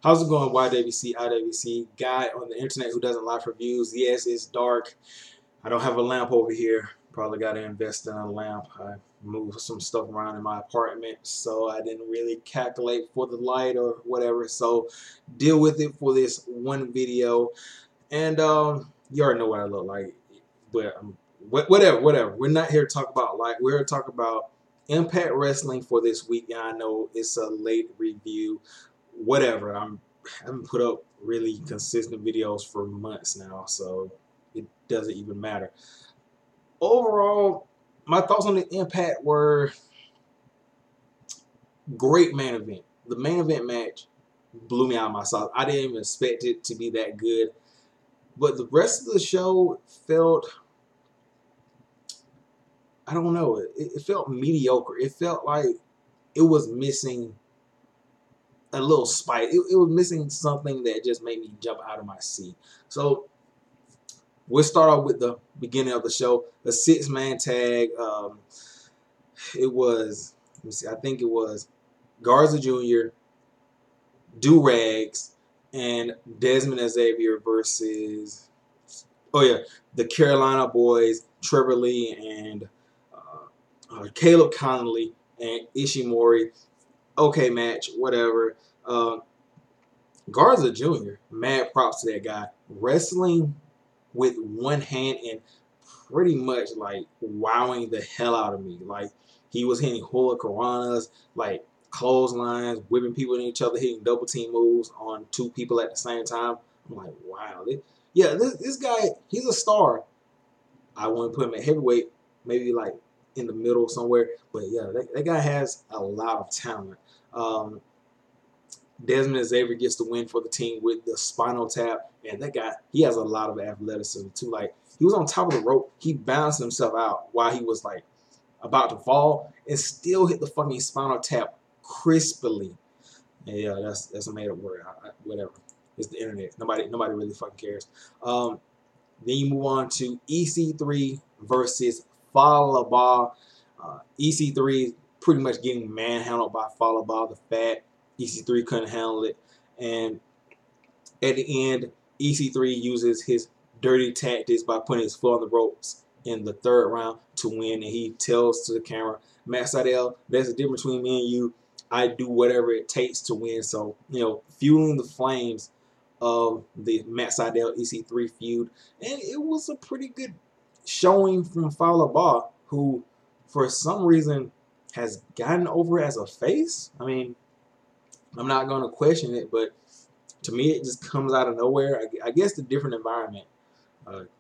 How's it going, YWC, IWC, guy on the internet who doesn't like reviews? Yes, it's dark. I don't have a lamp over here. Probably got to invest in a lamp. I moved some stuff around in my apartment, so I didn't really calculate for the light or whatever. So deal with it for this one video. And you already know what I look like. But whatever. We're not here to talk about light. We're here to talk about Impact Wrestling for this week. And I know it's a late review. Whatever. I haven't put up really consistent videos for months now, so it doesn't even matter. Overall, my thoughts on the Impact were great main event. The main event match blew me out of my socks. I didn't even expect it to be that good, but the rest of the show felt, I don't know, it felt mediocre. It felt like it was missing a little spite. It was missing something that just made me jump out of my seat. So we'll start off with the beginning of the show. A 6-man tag. It was, let me see, I think it was Garza Jr., Do-Rags, and Desmond Xavier versus, the Carolina Boys, Trevor Lee and Caleb Conley and Ishimori. Okay, match, whatever. Garza Jr., mad props to that guy. Wrestling with one hand and pretty much like wowing the hell out of me. Like, he was hitting hurricanranas, like clotheslines, whipping people in each other, hitting double team moves on 2 people at the same time. I'm like, wow. This guy, he's a star. I want to put him at heavyweight, maybe like in the middle somewhere. But yeah, that guy has a lot of talent. Desmond Xavier gets the win for the team with the spinal tap, and that guy, he has a lot of athleticism too. Like, he was on top of the rope, he bounced himself out while he was like about to fall, and still hit the fucking spinal tap crisply. And yeah, that's a made up word. Whatever, it's the internet. Nobody really fucking cares. Then you move on to EC3 versus Falaba. EC3 pretty much getting manhandled by Falaba, the fat. EC3 couldn't handle it, and at the end, EC3 uses his dirty tactics by putting his foot on the ropes in the 3rd round to win, and he tells to the camera, Matt Sydal, there's a difference between me and you. I do whatever it takes to win. So, fueling the flames of the Matt Sydal EC3 feud, and it was a pretty good showing from Falaba, who for some reason has gotten over as a face. I mean, I'm not going to question it, but to me, it just comes out of nowhere. I guess the different environment.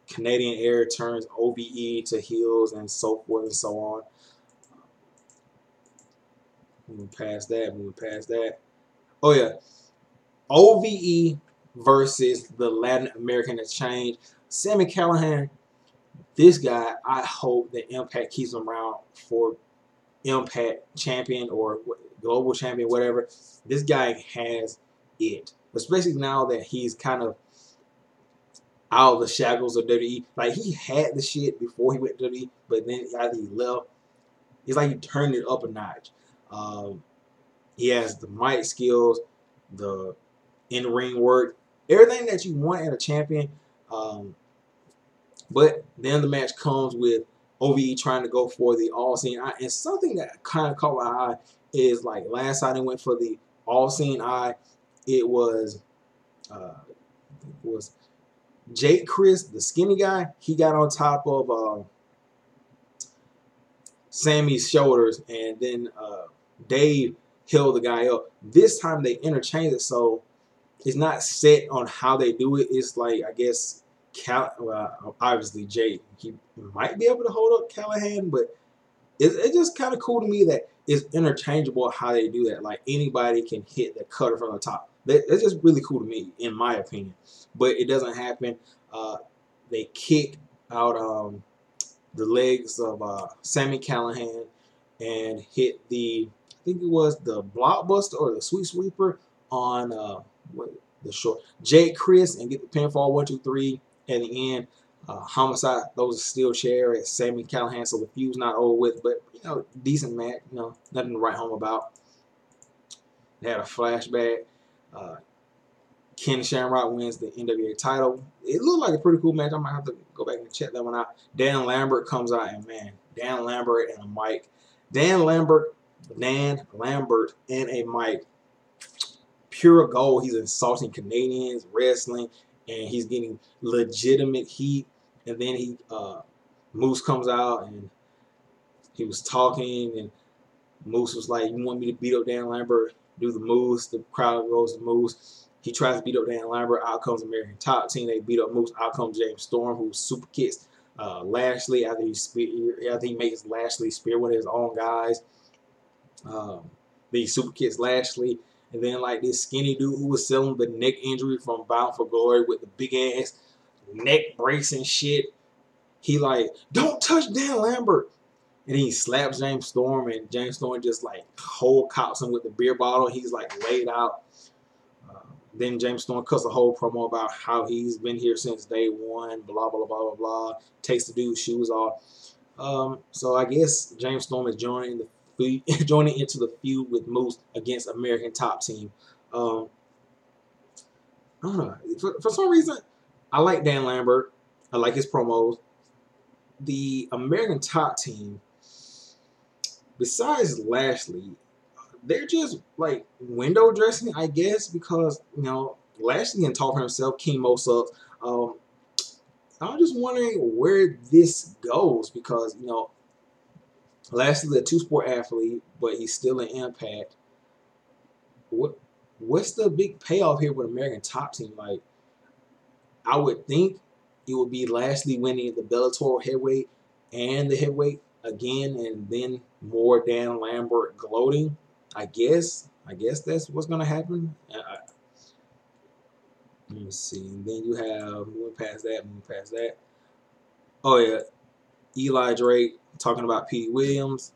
Canadian Air turns OVE to heels and so forth and so on. Moving past that. Oh, yeah. OVE versus the Latin American Exchange. Sami Callihan, this guy, I hope that Impact keeps him around for Impact champion or global champion, whatever. This guy has it, especially now that he's kind of out of the shackles of WWE. Like, he had the shit before he went to WWE, but then after he left, it's like he turned it up a notch. He has the mic skills, the in-ring work, everything that you want in a champion. But then the match comes with OVE trying to go for the All-Seeing Eye. And something that kind of caught my eye is, like, last time they went for the All-Seeing Eye, it was Jake Chris, the skinny guy. He got on top of Sammy's shoulders, and then Dave held the guy up. This time they interchanged it, so it's not set on how they do it. It's like, I guess, obviously Jake, he might be able to hold up Callihan, but it's just kind of cool to me that it's interchangeable how they do that. Like, anybody can hit the cutter from the top. That's just really cool to me, in my opinion. But it doesn't happen. They kick out the legs of Sami Callihan and hit the, I think it was the Blockbuster or the Sweet Sweeper on the short Jake Chris, and get the pinfall 1, 2, 3 at the end. Homicide throws a steel chair at Sami Callihan, so the feud's not over with, but decent match, nothing to write home about. They had a flashback. Ken Shamrock wins the NWA title. It looked like a pretty cool match. I might have to go back and check that one out. Dan Lambert comes out, and man, Dan Lambert and a mic. Dan Lambert and a mic. Pure gold. He's insulting Canadians, wrestling, and he's getting legitimate heat. And then Moose comes out, and he was talking, and Moose was like, "You want me to beat up Dan Lambert? Do the Moose." The crowd goes to Moose. He tries to beat up Dan Lambert. Out comes American Top Team. They beat up Moose. Out comes James Storm, who super kicks Lashley after he makes Lashley spear one of his own guys. Then he super kicks Lashley. And then like this skinny dude who was selling the neck injury from Bound for Glory with the big ass neck brace and shit. He like, "Don't touch Dan Lambert." And he slaps James Storm, and James Storm just like cold cops him with the beer bottle. He's like laid out. Then James Storm cuts a whole promo about how he's been here since day one, blah, blah, blah, blah, blah. Takes the dude's shoes off. So I guess James Storm is joining into the feud with Moose against American Top Team. I don't know. For some reason, I like Dan Lambert. I like his promos. The American Top Team, besides Lashley, they're just like window dressing, I guess, because Lashley can talk for himself. Chemo sucks. I'm just wondering where this goes because Lashley's a two-sport athlete, but he's still an Impact. What's the big payoff here with American Top Team? Like, I would think it would be Lashley winning the Bellator heavyweight and the heavyweight again, and then more Dan Lambert gloating. I guess that's what's gonna happen. Let me see. And then you have moving past that. Oh yeah, Eli Drake talking about Petey Williams.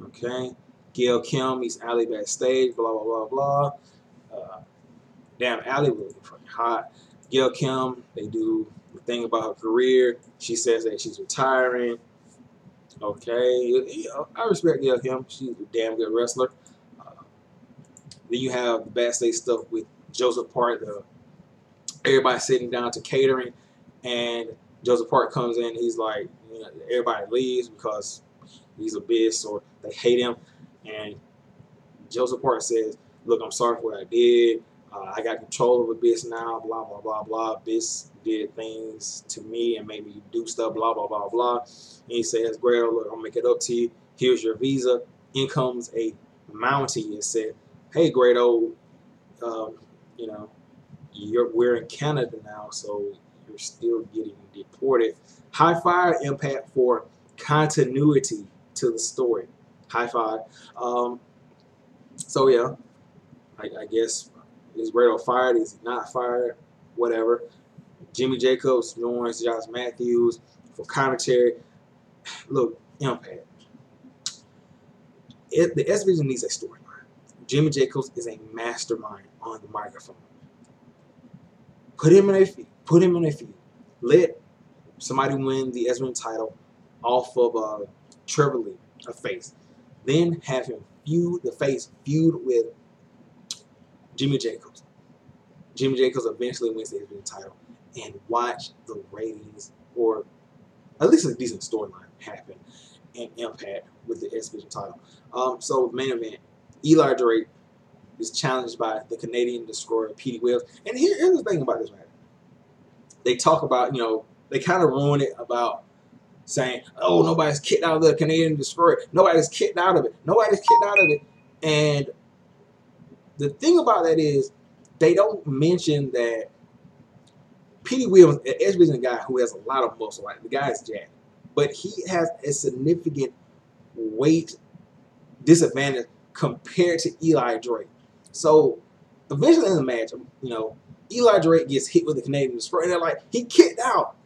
Okay, Gail Kim meets Allie backstage. Blah blah blah blah. Damn, Allie was fucking hot. Gail Kim, they do the thing about her career. She says that she's retiring. Okay, I respect Gail Kim. She's a damn good wrestler. Then you have the backstage stuff with Joseph Park. Everybody sitting down to catering, and Joseph Park comes in. He's like, everybody leaves because he's a bitch or they hate him. And Joseph Park says, "Look, I'm sorry for what I did. I got control of a bitch now. Blah blah blah blah. Bitch did things to me and made me do stuff. Blah blah blah blah." And he says, "Grado, look, I'll make it up to you. Here's your visa." In comes a Mountie and said, "Hey, Grado, we're in Canada now, so you're still getting deported." High five Impact for continuity to the story. High five. So yeah, I guess is Grado fired? Is he not fired? Whatever. Jimmy Jacobs joins Josh Matthews for commentary. Look, Impact. The S Division needs a storyline. Jimmy Jacobs is a mastermind on the microphone. Put him in a feud. Let somebody win the S Division title off of Trevor Lee, a face. Then have him feud with Jimmy Jacobs. Jimmy Jacobs eventually wins the S Division title, and watch the ratings, or at least a decent storyline, happen and Impact with the S Division title. So main event, Eli Drake is challenged by the Canadian Destroyer, Petey Williams. And here's the thing about this match. They talk about, they kind of ruin it about saying, "Oh, nobody's kicked out of the Canadian Destroyer. Nobody's kicked out of it. And the thing about that is, they don't mention that Petey Williams, an S Division guy who has a lot of muscle, right? The guy is jacked, but he has a significant weight disadvantage compared to Eli Drake. So eventually in the match, Eli Drake gets hit with the Canadian Destroyer, and they're like, he kicked out.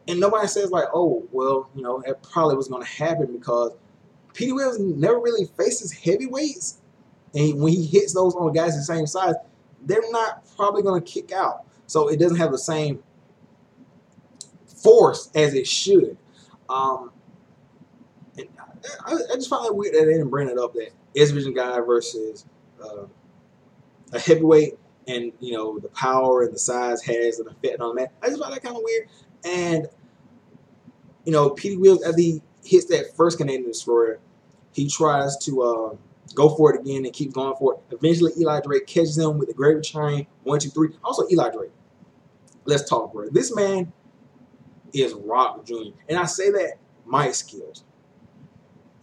And nobody says like, "Oh, well, that probably was going to happen because Petey Williams never really faces heavyweights. And when he hits those on guys the same size, they're not probably going to kick out. So it doesn't have the same force as it should." And I just find it weird that they didn't bring it up, that S Division guy versus a heavyweight, and you know the power and the size has an effect on that. I just find that kind of weird. And you know, Petey Williams, after he hits that first Canadian Destroyer, he tries to go for it again and keeps going for it. Eventually, Eli Drake catches him with the Gravy Train, 1, 2, 3. Also, Eli Drake. Let's talk, bro. This man is Rock Jr. And I say that mic skills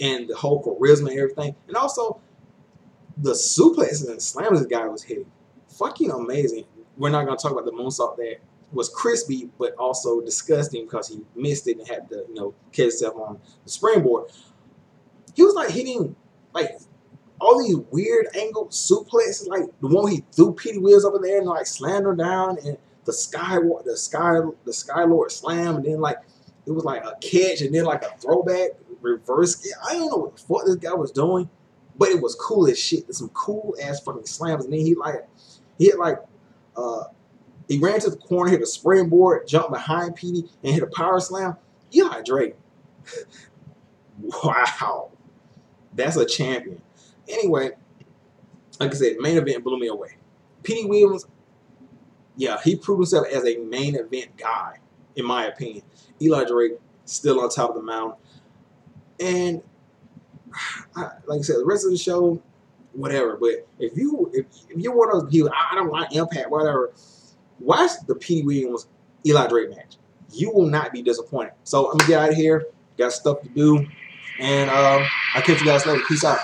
and the whole charisma and everything, and also the suplexes and slams this guy was hitting. Fucking amazing. We're not gonna talk about the moonsault that was crispy, but also disgusting because he missed it and had to, you know, catch himself on the springboard. He was like hitting like all these weird angled suplexes, like the one he threw Petey Williams up in the air and like slammed her down, and the Skylord slam, and then like it was like a catch and then like a throwback reverse. I don't know what the fuck this guy was doing, but it was cool as shit. There's some cool ass fucking slams, and then he hit like he ran to the corner, hit a springboard, jumped behind Petey, and hit a power slam. Eli Drake. Wow. That's a champion. Anyway, like I said, main event blew me away. Petey Williams, yeah, he proved himself as a main event guy, in my opinion. Eli Drake still on top of the mountain. And like I said, the rest of the show, whatever. But if you're one of those people, I don't like Impact, whatever, watch the Petey Williams Eli Drake match. You will not be disappointed. So I'm gonna get out of here. Got stuff to do. And I'll catch you guys later. Peace out.